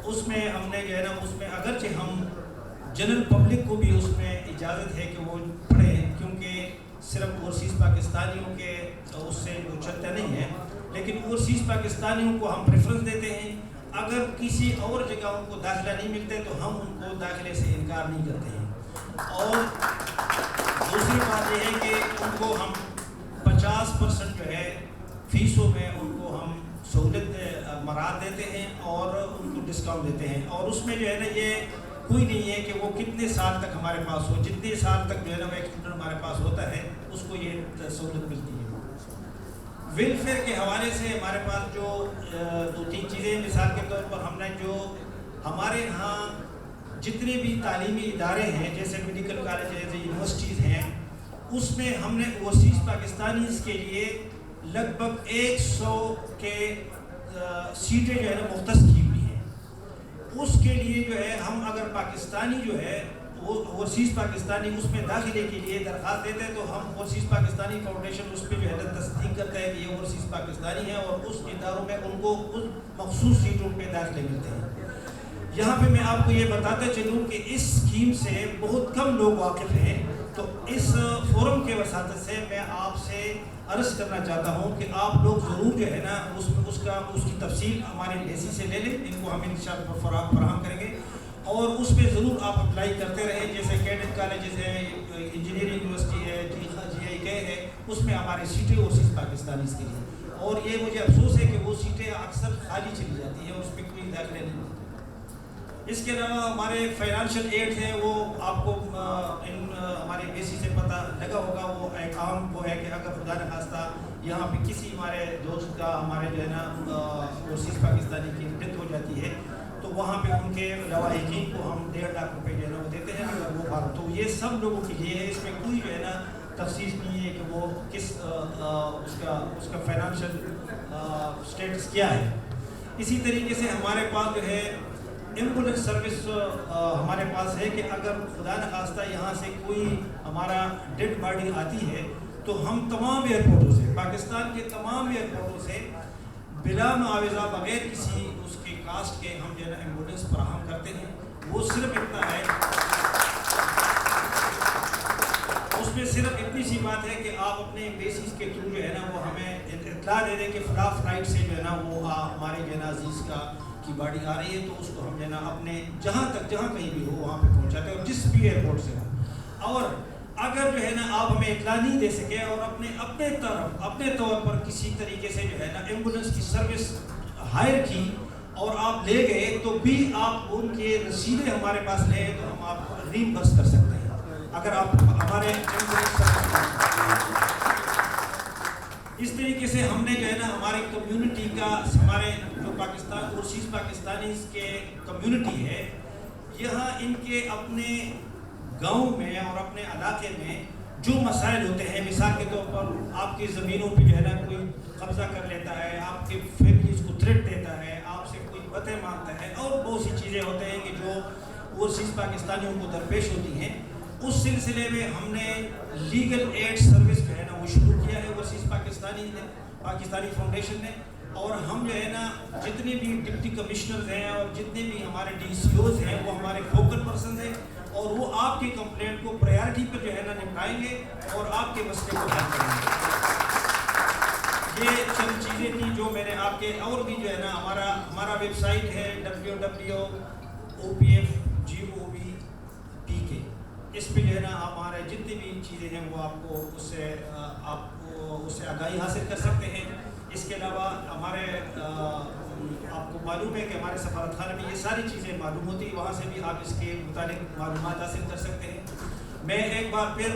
اس میں ہم نے جو ہے نا اس میں اگرچہ ہم جنرل پبلک کو بھی اس میں اجازت ہے کہ وہ پڑھیں، کیونکہ صرف اوورسیز پاکستانیوں کے اس سے وہ چلتا نہیں ہے، لیکن اوورسیز پاکستانیوں کو ہم پریفرنس دیتے ہیں۔ اگر کسی اور جگہوں کو داخلہ نہیں ملتے تو ہم ان کو داخلے سے انکار نہیں کرتے ہیں، اور دوسری بات یہ ہے کہ ان کو ہم 50% جو ہے فیسوں میں ان کو ہم سہولت مراد دیتے ہیں اور ان کو ڈسکاؤنٹ دیتے ہیں، اور اس میں جو ہے نا یہ کوئی نہیں ہے کہ وہ کتنے سال تک ہمارے پاس ہو، جتنے سال تک جو ہے نا وہ ایک اسٹوڈنٹ ہمارے پاس ہوتا ہے اس کو یہ سہولت ملتی ہے۔ ویلفیئر کے حوالے سے ہمارے پاس جو 2-3 چیزیں، مثال کے طور پر ہم نے جو ہمارے ہاں جتنے بھی تعلیمی ادارے ہیں جیسے میڈیکل کالج جیسے یونیورسٹیز ہیں، اس میں ہم نے اوورسیز پاکستانیز کے لیے لگ بھگ 100 کے سیٹیں جو ہے نا مختص کی ہوئی ہیں۔ اس کے لیے جو ہے ہم اگر پاکستانی جو ہے وہ اوورسیز پاکستانی اس میں داخلے کے لیے درخواست دیتے ہیں تو ہم اوورسیز پاکستانی فاؤنڈیشن اس پہ جو ہے نا تصدیق کرتا ہے کہ یہ اوورسیز پاکستانی ہے، اور اس اداروں میں ان کو اس مخصوص سیٹوں پہ داخلے ملتے ہیں۔ یہاں پہ میں آپ کو یہ بتاتا چلوں کہ اس اسکیم سے بہت کم لوگ واقف ہیں، تو اس فورم کے وساطت سے میں آپ سے عرض کرنا چاہتا ہوں کہ آپ لوگ ضرور جو ہے نا اس کی تفصیل ہمارے لیسی سے لے لیں، ان کو ہم انشاءاللہ فراہم کریں گے، اور اس پہ ضرور آپ اپلائی کرتے رہیں، جیسے کیڈٹ کالجز ہیں، انجینئرنگ یونیورسٹی ہے، GIK ہے، اس میں ہماری سیٹیں اوورسیز پاکستانیز کے لیے، اور یہ مجھے افسوس ہے کہ وہ سیٹیں اکثر خالی چلی جاتی ہیں، اس پہ کوئی داخلے نہیں ہوتے۔ اس کے علاوہ ہمارے فائنانشیل ایڈ ہیں، وہ آپ کو ہمارے بیسی سے پتہ لگا ہوگا، وہ ایک عام وہ ہے کہ اگر خدا نخواستہ یہاں پہ کسی ہمارے دوست کا ہمارے جو ہے نا اوورسیز پاکستانی کی ڈیتھ ہو جاتی ہے تو وہاں پہ ان کے لواحقین کو ہم 1.5 لاکھ روپے جو ہے نا وہ دیتے ہیں اگر وہ بات، تو یہ سب لوگوں کے لیے ہے، اس میں کوئی جو ہے نا تخصیص نہیں ہے کہ وہ کس اس کا فائنانشیل اسٹیٹس کیا ہے۔ اسی طریقے سے ہمارے پاس جو ہے ایمبولینس سروس ہمارے پاس ہے کہ اگر خدا نخواستہ یہاں سے کوئی ہمارا ڈیڈ باڈی آتی ہے تو ہم تمام ایئرپورٹوں سے، پاکستان کے تمام ایئرپورٹوں سے بلا معاوضہ بغیر کسی اس کے کاسٹ کے ہم جو ہے نا ایمبولینس فراہم کرتے ہیں۔ وہ صرف اتنا ہے، اس میں صرف اتنی سی بات ہے کہ آپ اپنے بیسز کے تھرو جو ہے نا وہ ہمیں اطلاع دے دیں کہ فلاں فلائٹ سے جو ہے نا وہ ہمارے جو ہے نا عزیز کی باڈی آ رہی ہے، تو اس کو ہم جو ہے نا اپنے جہاں کہیں بھی ہو وہاں پہ پہنچاتے ہیں، اور جس بھی ایئرپورٹ سے ہو۔ اور اگر جو ہے نا آپ ہمیں اطلاع نہیں دے سکے اور اپنے طور پر کسی طریقے سے جو ہے نا ایمبولینس کی سروس ہائر کی اور آپ لے گئے تو بھی آپ ان کے رسیدیں ہمارے پاس لیں تو ہم آپ کو ریمبرس کر سکتے ہیں اگر آپ ہمارے اس طریقے سے ہم نے جو ہے نا ہماری کمیونٹی کا، ہمارے جو پاکستان اوورسیز پاکستانیز کے کمیونٹی ہے، یہاں ان کے اپنے گاؤں میں اور اپنے علاقے میں جو مسائل ہوتے ہیں، مثال کے طور پر آپ کی زمینوں پہ جو ہے نا کوئی قبضہ کر لیتا ہے، آپ کے فیملیز کو تھریٹ دیتا ہے، آپ سے کوئی باتیں مانگتا ہے، اور بہت سی چیزیں ہوتے ہیں کہ جو اوورسیز پاکستانیوں کو درپیش ہوتی ہیں، اس سلسلے میں ہم نے لیگل ایڈ سروس جو ہے نا وہ شروع کیا ہے اوورسیز پاکستانی فاؤنڈیشن نے. اور ہم جو ہے نا جتنے بھی ڈپٹی کمشنرز ہیں اور جتنے بھی ہمارے ڈی سی اوز ہیں وہ ہمارے فوکل پرسن ہیں اور وہ آپ کی کمپلینٹ کو پرائیورٹی پر جو ہے نا نپٹائیں گے اور آپ کے مسئلے کو حل کریں گے. یہ چند چیزیں تھیں جو میں نے آپ کے, اور بھی جو ہے نا ہمارا ویب سائٹ ہے www.opf.gov.pk. اس پہ جو ہے نا ہمارے جتنی بھی چیزیں ہیں وہ آپ کو اس سے آگاہی حاصل کر سکتے ہیں. اس کے علاوہ ہمارے آپ کو معلوم ہے کہ ہمارے سفارت خانے میں یہ ساری چیزیں معلوم ہوتی ہیں, وہاں سے بھی آپ اس کے متعلق معلومات حاصل کر سکتے ہیں. میں ایک بار پھر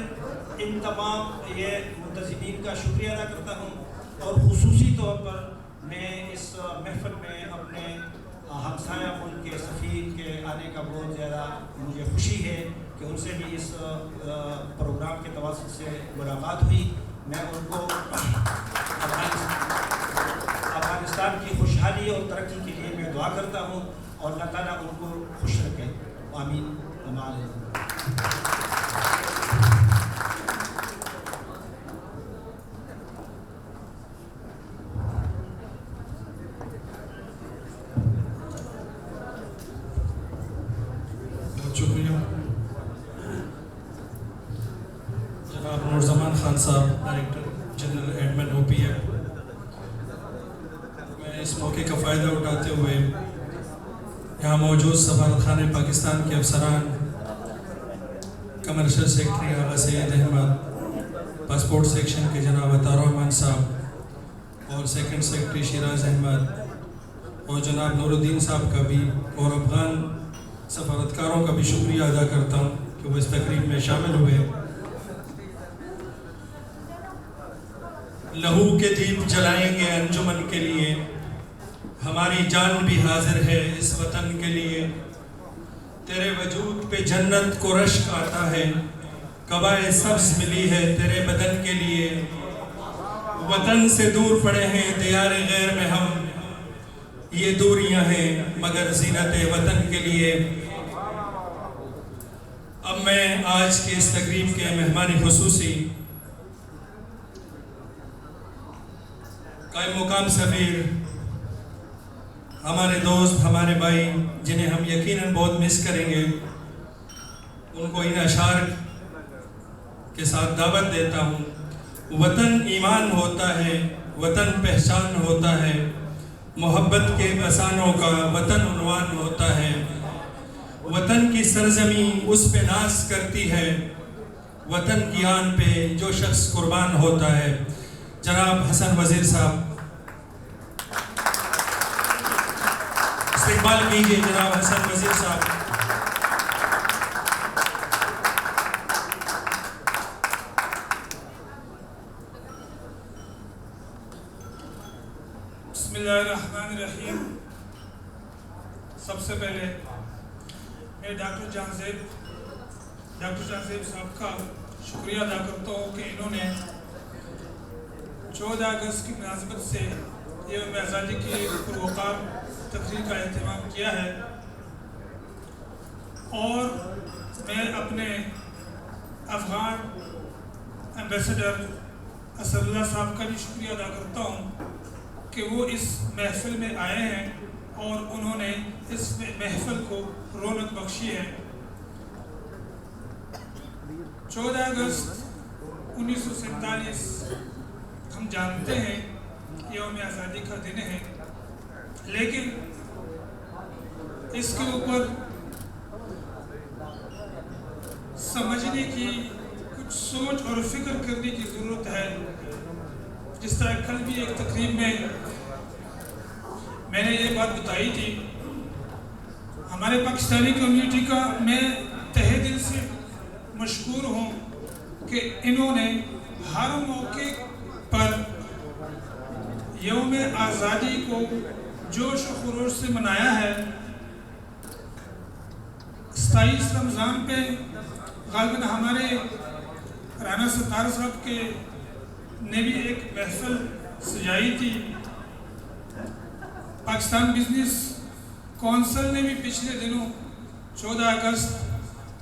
ان تمام یہ منتظمین کا شکریہ ادا کرتا ہوں اور خصوصی طور پر میں اس محفل میں اپنے ہمسایہ ملک کے سفیر کے آنے کا بہت زیادہ مجھے خوشی ہے کہ ان سے بھی اس پروگرام کے توسط سے ملاقات ہوئی. میں ان کو افغانستان کی خوشحالی اور ترقی کے لیے میں دعا کرتا ہوں اور اللہ تعالیٰ ان کو خوش رکھے. آمین. شکریہ جناب نورزمان خان صاحب, ڈائریکٹر جنرل ایڈمن OPF. میں اس موقع کا فائدہ اٹھاتے ہوئے یہاں موجود سفارت خانے پاکستان کے افسران, کمرشل سیکرٹری آغا سید احمد, پاسپورٹ سیکشن کے جناب عطا الرحمان صاحب اور سیکنڈ سیکرٹری شیراز احمد اور جناب نور الدین صاحب کا بھی اور افغان سفارتکاروں کا بھی شکریہ ادا کرتا ہوں کہ وہ اس تقریب میں شامل ہوئے. لہو کے دیپ جلائیں گے انجمن کے لیے, ہماری جان بھی حاضر ہے اس وطن کے لیے. تیرے وجود پہ جنت کو رشک آتا ہے, قبائے سبز ملی ہے تیرے بدن کے لیے. وطن سے دور پڑے ہیں دیار غیر میں ہم, یہ دوریاں ہیں مگر زینت وطن کے لیے. اب میں آج کے اس تقریب کے مہمان خصوصی قائم مقام سفیر, ہمارے دوست, ہمارے بھائی جنہیں ہم یقیناً بہت مس کریں گے, ان کو ان اشعار کے ساتھ دعوت دیتا ہوں. وطن ایمان ہوتا ہے, وطن پہچان ہوتا ہے, محبت کے بسانوں کا وطن عنوان ہوتا ہے. وطن کی سرزمین اس پہ ناز کرتی ہے, وطن کی آن پہ جو شخص قربان ہوتا ہے. جناب حسن وزیر صاحب استقبال کیجئے. جناب حسن وزیر صاحب. بسم اللہ الرحمن الرحیم. سب سے پہلے میں ڈاکٹر جہانزیب صاحب کا شکریہ ادا کرتا ہوں کہ انہوں نے 14 اگست کی مناسبت سے یوم آزادی کی پروقار تقریب کا اہتمام کیا ہے, اور میں اپنے افغان ایمبیسڈر اسد اللہ صاحب کا بھی شکریہ ادا کرتا ہوں کہ وہ اس محفل میں آئے ہیں اور انہوں نے اس محفل کو رونق بخشی ہے. 14 اگست 1947 ہم جانتے ہیں یوم آزادی کا دن ہے, لیکن اس کے اوپر سمجھنے کی, کچھ سوچ اور فکر کرنے کی ضرورت ہے. جس طرح کل بھی ایک تقریب میں نے یہ بات بتائی تھی, ہمارے پاکستانی کمیونٹی کا میں تہہ دل سے مشکور ہوں کہ انہوں نے ہر موقع پر یوم آزادی کو جوش و خروش سے منایا ہے. 27 رمضان پہ غالباً ہمارے رانا ستار صاحب کے نے بھی ایک محفل سجائی تھی. پاکستان بزنس کونسل نے بھی پچھلے دنوں 14 اگست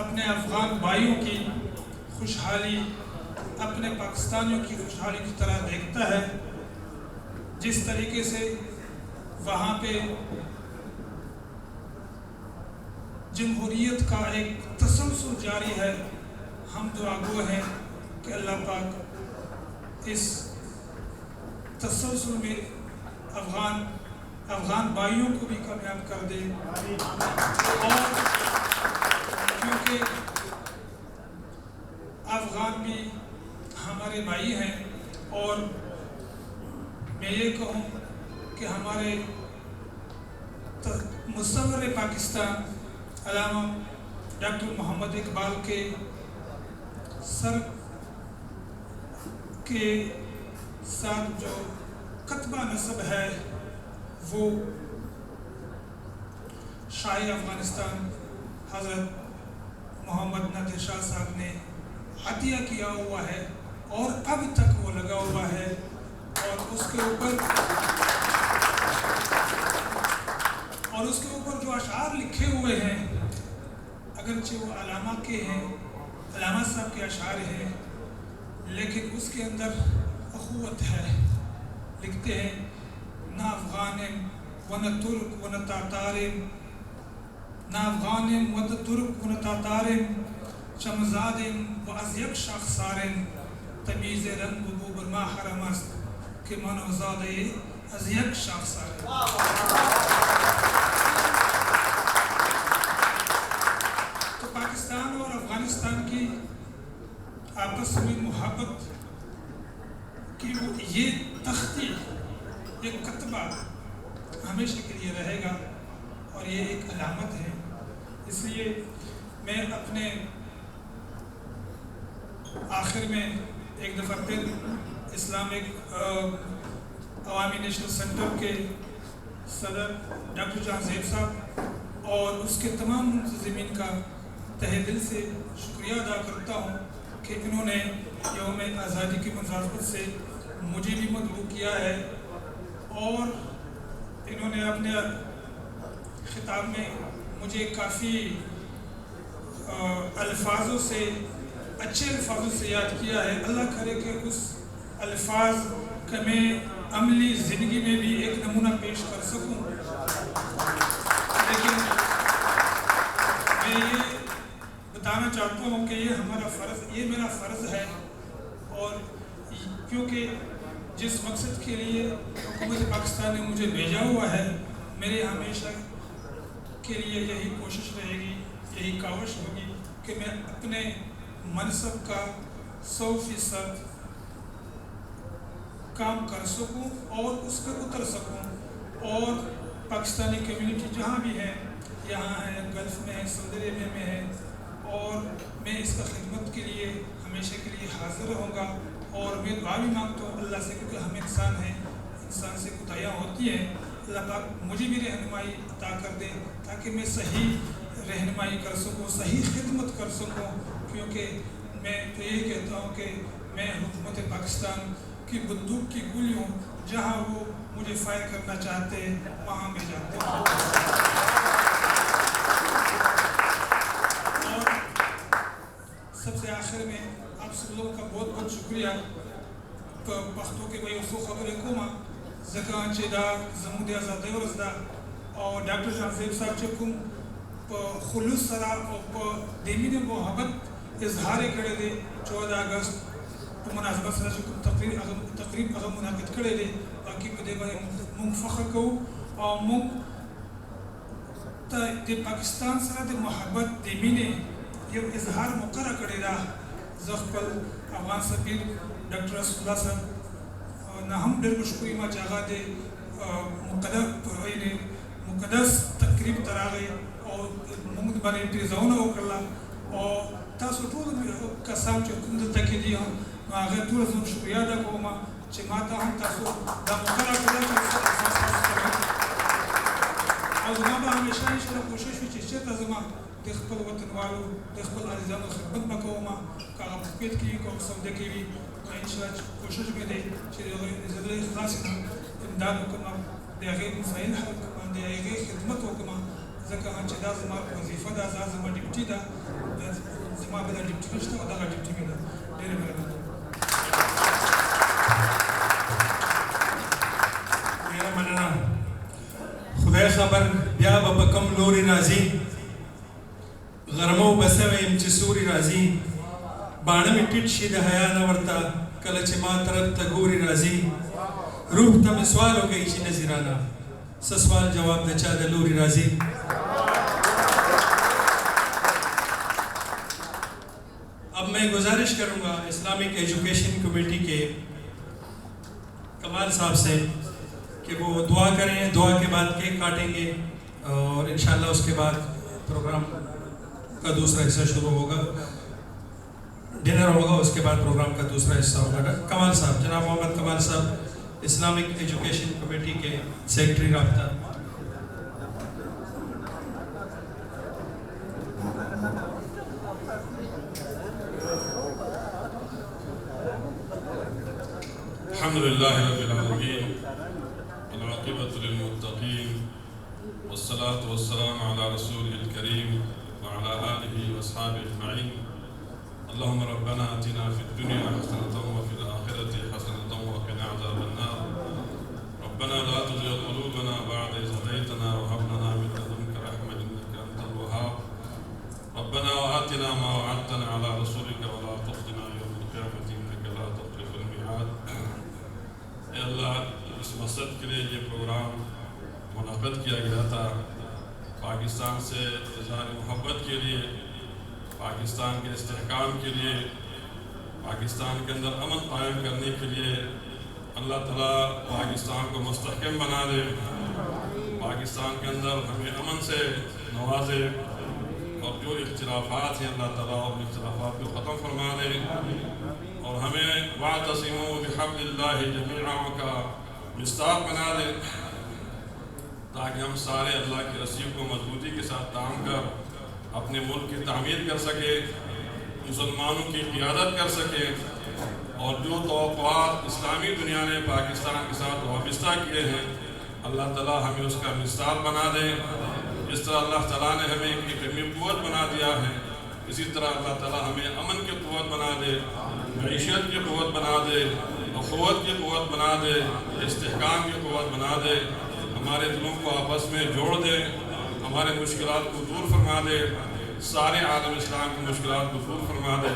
اپنے افغان بھائیوں کی خوشحالی اپنے پاکستانیوں کی خوشحالی کی طرح دیکھتا ہے. جس طریقے سے وہاں پہ جمہوریت کا ایک تسلسل جاری ہے، ہم دعا گو ہیں کہ اللہ پاک اس تسلسل میں افغان بھائیوں کو بھی کامیاب کر دے. اور کیونکہ افغان بھی ہمارے بھائی ہیں، اور میں یہ کہوں کہ ہمارے مصور پاکستان علامہ ڈاکٹر محمد اقبال کے سر کے ساتھ جو کتبہ نسب ہے وہ شاہی افغانستان حضرت محمد نادر شاہ صاحب نے عطیہ کیا ہوا ہے، اور اب تک وہ لگا ہوا ہے. اور اس کے اوپر جو اشعار لکھے ہوئے ہیں، اگرچہ وہ علامہ کے ہیں، علامہ صاحب کے اشعار ہیں، لیکن اس کے اندر اخوت ہے. لکھتے ہیں نہ افغان و نہ ترک و نہ تاتار، نہ افغان و نہ ترک و نہ تاتار، شمزاد و از یک شاخسار، تمیز رنگ بو بر ما حرم است کہ من آزادے از یک شاخسار. تو پاکستان اور افغانستان کی آپس میں محبت کی یہ تختی، یہ کتبہ ہمیشہ کے لیے رہے گا، اور یہ ایک علامت ہے. اس لیے میں اپنے آخر میں ایک دفعہ پھر اسلامک عوامی نیشنل سینٹر کے صدر ڈاکٹر جہاں زیب صاحب اور اس کے تمام منتظمین کا تہہ دل سے شکریہ ادا کرتا ہوں کہ انہوں نے یوم آزادی کی مناسبت سے مجھے بھی مدعو کیا ہے، اور انہوں نے اپنے خطاب میں مجھے کافی الفاظوں سے، اچھے الفاظوں سے یاد کیا ہے. اللہ کرے کہ اس الفاظ کا میں عملی زندگی میں بھی ایک نمونہ پیش کر سکوں. لیکن میں یہ بتانا چاہتا ہوں کہ یہ میرا فرض ہے، اور کیونکہ جس مقصد کے لیے حکومت پاکستان نے مجھے بھیجا ہوا ہے، میرے ہمیشہ کے لیے یہی کوشش رہے گی، یہی کاوش ہوگی کہ میں اپنے منصب کا 100% کام کر سکوں اور اس پہ اتر سکوں، اور پاکستانی کمیونٹی جہاں بھی ہے، یہاں ہے، گلف میں ہے، سعودی عربیہ میں ہے، اور میں اس کا خدمت کے لیے ہمیشہ کے لیے حاضر رہوں گا. اور میں دعا بھی مانگتا ہوں اللہ سے، کیونکہ ہم انسان ہیں، انسان سے کوتاہیاں ہوتی ہیں. اللہ پاک مجھے بھی رہنمائی عطا کر دے تاکہ میں صحیح رہنمائی کر سکوں، صحیح خدمت کر سکوں. کیونکہ میں تو یہی کہتا ہوں کہ میں حکومت پاکستان کی بندوق کی گولی ہوں، جہاں وہ مجھے فائر کرنا چاہتے ہیں وہاں میں جاتا ہوں. اور سب سے آخر میں آپ سب لوگوں کا بہت بہت شکریہ. پختوں کے بھائی اصول خبریں کوما زکان چیدا زمود آزادی ورزدا اور ڈاکٹر جہاں زیب صاحب چکم خلوص سرا اور دیمی نے محبت اظہار کرے دے 14 اگست تو مناسبت سرا چکم تقریب اغم منعقد کرے دے باقی پدے بھائی مونگ فخر کو اور مونگ دے پاکستان سرا دے محبت دیمی نے یہ اظہار مقرر کرے دا زخپل افغان سفیر ڈاکٹر رسول اللہ صاحب نہ ہم ڈر مشکوئی ما چاہا دے مقدس تقریب تراغے اور ممد بان انتظاؤنا ہو کرلا اور تاسو طول کسان چو کندل تکی دی ہم آغیر طول ازم شکریہ دا کوما چه ماتا هم تاسو دا مقرر کرده که احساس کنید او زمان با همیشه ایشتر کوشش وی چه چه زمان د خپل وطن والو د خپل عزیزانو خدمت بکوما که هغه پسپیت کی که سوده کی وی انشاءالله کوشش می دی چې د زړه اخلاص نه امداد وکړم د هغې مسایل حل کړم د هغې خدمت وکړم ځکه چې دا زما وظیفه ده، دا زما ډیوټي ده، زما بله ډیوټي نشته او دغه ډیوټي مې ده. ډېرې مننه. ډېره مننه. خدای خبر بیا به په کوم لوري راځي، غرمو به سوی یم چې سوري راځي، باڼه مې ټیټ شي د حیا نه ورته کله چې ما طرف ته ګوري راځي. روح ته مې سوال وکړي چې نظیرانه څه سوال جواب د چا د لوري راځي. اب میں گزارش کروں گا اسلامک ایجوکیشن کمیٹی کے کمال صاحب سے کہ وہ دعا کریں، دعا کے بعد کیک کاٹیں گے اور انشاءاللہ اس کے بعد پروگرام کا دوسرا حصہ شروع ہوگا، ڈنر ہوگا، اس کے بعد پروگرام کا دوسرا حصہ ہوگا. کمال صاحب، جناب محمد کمال صاحب، اسلامک ایجوکیشن کمیٹی کے سیکرٹری رابطہ. الحمد لله رب العالمين والعاقبة للمتقين والصلاة والسلام على رسوله الكريم وعلى آله وأصحابه أجمعين. اللهم ربنا آتنا في الدنيا حسنة وفي الآخرة حسنة وقنا عذاب النار. ربنا لا تزغ قلوبنا بعد إذ هديتنا وهب لنا من لدنك رحمة إنك أنت الوهاب. ربنا وآتنا ما وعدتنا على رسولك ولا تخزنا يوم القيامة إنك لا تخلف الميعاد. اے اللہ، اس مقصد کے لیے یہ پروگرام منعقد کیا گیا تھا، پاکستان سے اظہار محبت کے لیے، پاکستان کے استحکام کے لیے، پاکستان کے اندر امن قائم کرنے کے لیے. اللہ تعالیٰ پاکستان کو مستحکم بنا دے، پاکستان کے اندر ہمیں امن سے نوازے، اور جو اختلافات ہیں اللہ تعالیٰ ان اختلافات کو ختم فرما دے، اور ہمیں وَاعْتَصِمُوا بِحَبْلِ اللَّهِ جَمِيعًا کا مصداق بنا دے، تاکہ ہم سارے اللہ کی رسی کو مضبوطی کے ساتھ تام کر اپنے ملک کی تعمیر کر سکے، مسلمانوں کی قیادت کر سکے، اور جو توقعات اسلامی دنیا نے پاکستان کے ساتھ وابستہ کیے ہیں اللہ تعالیٰ ہمیں اس کا مصداق بنا دے. جس طرح اللہ تعالیٰ نے ہمیں ایک علمی قوت بنا دیا ہے، اسی طرح اللہ تعالیٰ ہمیں امن کی قوت بنا دے، معیشت کی قوت بنا دے، اخوت کی قوت بنا دے، استحکام کی قوت بنا دے، ہمارے دلوں کو آپس میں جوڑ دے، ہمارے مشکلات کو دور فرما دے، سارے عالم اسلام کی مشکلات کو دور فرما دے.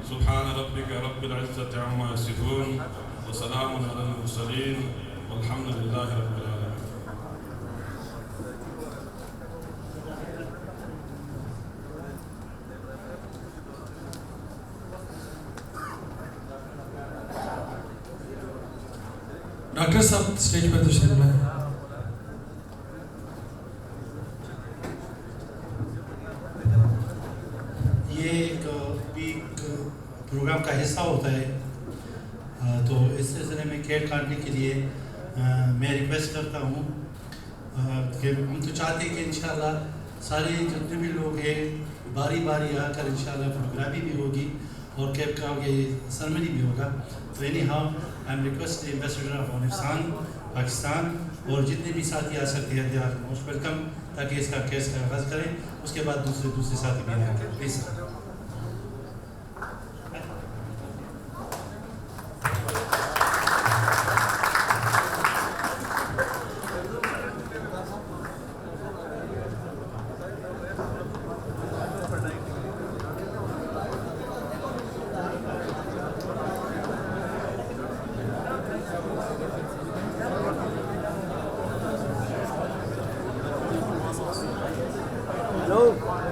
سبحان ربک رب العزت عما یصفون وسلام علی المرسلین والحمد للہ رب العالمین. ڈاکٹر صاحب اسٹیج پر تشریف لائیں. یہ ایک پروگرام کا حصہ ہوتا ہے، تو اس سلسلے میں کیک کاٹنے کے لیے میں ریکویسٹ کرتا ہوں کہ ہم تو چاہتے ہیں کہ انشاءاللہ سارے جتنے بھی لوگ ہیں باری باری آ کر انشاءاللہ فوٹوگرافی بھی ہوگی اور کیک کا یہ سرمنی بھی ہوگا. تو any how I am request the ambassador of Afghanistan Pakistan اور جتنے بھی ساتھی آ سکتے ہیں دے آر موسٹ ویلکم، تاکہ اس کا کیس کا آغاز کریں، اس کے بعد دوسرے ساتھی بھی آئیں گے. پلیز.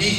DG